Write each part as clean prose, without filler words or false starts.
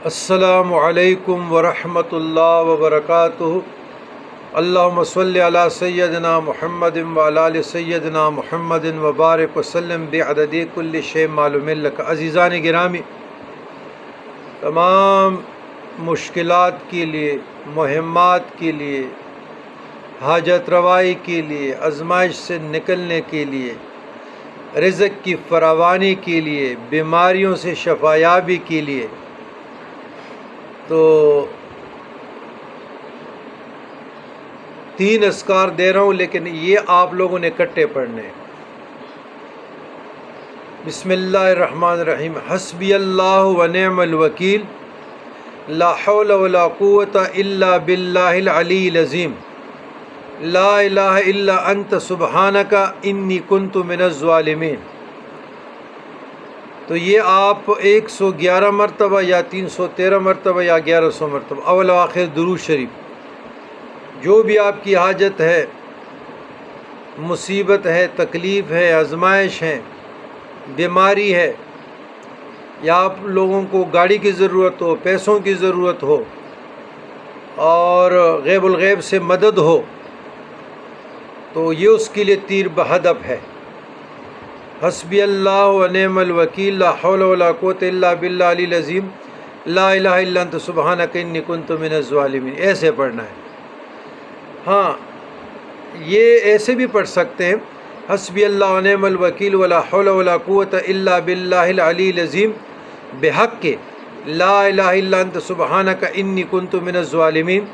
السلام علیکم ورحمۃ اللہ وبرکاتہ۔ اللہم صلی علی سیدنا محمد وعلی آل سیدنا محمد وبارک وسلم بعدد کل شیء معلوم لک۔ عزیزان گرامی، تمام مشکلات کے لیے، مہمات کے لیے، حاجت روائی کے لیے، آزمائش سے نکلنے کے لیے، رزق کی فراوانی کے لیے، بیماریوں سے شفایابی کے لیے، تو 3 اذکار دے رہا ہوں، لیکن یہ آپ لوگوں نے اکٹھے پڑھنے ہیں۔ بسم اللہ الرحمن الرحیم۔ حسبی اللہ ونعم الوکیل، لا حول ولا قوت الا باللہ العلی العظیم، لا الہ الا انت سبحانک انی کنت من الظالمین۔ تو یہ آپ 111 مرتبہ یا 313 مرتبہ یا 1100 مرتبہ، اول و آخر درود شریف۔ جو بھی آپ کی حاجت ہے، مصیبت ہے، تکلیف ہے، آزمائش ہے، بیماری ہے، یا آپ لوگوں کو گاڑی کی ضرورت ہو، پیسوں کی ضرورت ہو، اور غیب الغیب سے مدد ہو، تو یہ اس کے لیے تیر بہدف ہے۔ حسبی اللہ ونعم الوکیل، لا حول ولا قوت الا باللہ العلی العظیم، لا الہ الا انت سبحانک انی کنت من الظالمین۔ ایسے پڑھنا ہے۔ ہاں، یہ ایسے بھی پڑھ سکتے ہیں، حسبی اللہ ونعم الوکیل ولا حول ولا قوت الا باللہ العلی العظیم بحق کے لا الہ الا انت سبحانک انی کنت من الظالمین،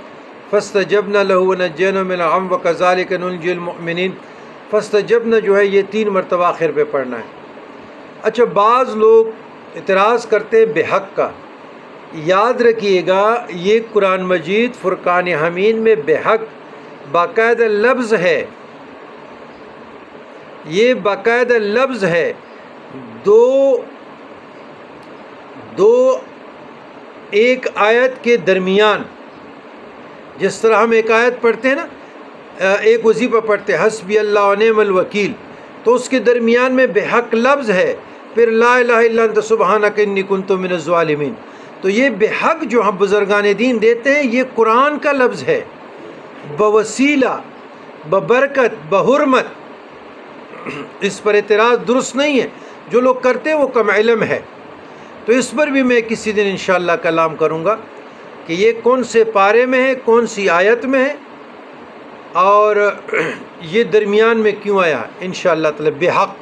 فاستجبنا له ونجینا من الغم وکذالک ننجی المؤمنین۔ فاستجبنا جو ہے یہ 3 مرتبہ آخر پہ پڑھنا ہے۔ اچھا، بعض لوگ اعتراض کرتے ہیں بحق کا۔ یاد رکھیے گا، یہ قرآن مجید فرقان حمید میں بحق باقاعدہ لفظ ہے، یہ باقاعدہ لفظ ہے۔ دو ایک آیت کے درمیان، جس طرح ہم ایک آیت پڑھتے ہیں نا، ایک وظیفہ پڑھتے ہیں حسبی اللہ ونعم الوکیل، تو اس کے درمیان میں بحق لفظ ہے، پھر لا الہ الا انت سبحانک انی کنت من الظالمین۔ تو یہ بحق جو ہم بزرگان دین دیتے ہیں، یہ قرآن کا لفظ ہے، بوسیلہ، ببرکت، بحرمت۔ اس پر اعتراض درست نہیں ہے، جو لوگ کرتے ہیں وہ کم علم ہے۔ تو اس پر بھی میں کسی دن انشاءاللہ کلام کروں گا کہ یہ کون سے پارے میں ہے، کون سی آیت میں ہے، اور یہ درمیان میں کیوں آیا انشاءاللہ تعالی بحق۔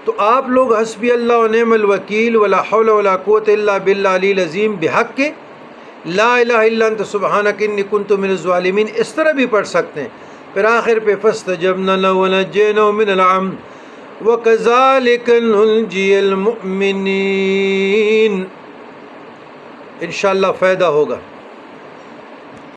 تو آپ لوگ حسبی اللہ ونعم الوکیل ولا حول ولا قوت الا باللہ العلی العظیم بحق کے لا الہ الا انت سبحانک انی کنت من الظالمین اس طرح بھی پڑھ سکتے ہیں۔ پھر آخر پہ فاستجبنا له ونجیناه من الغم وکذالک ننجی المؤمنین۔ انشاءاللہ فائدہ ہوگا۔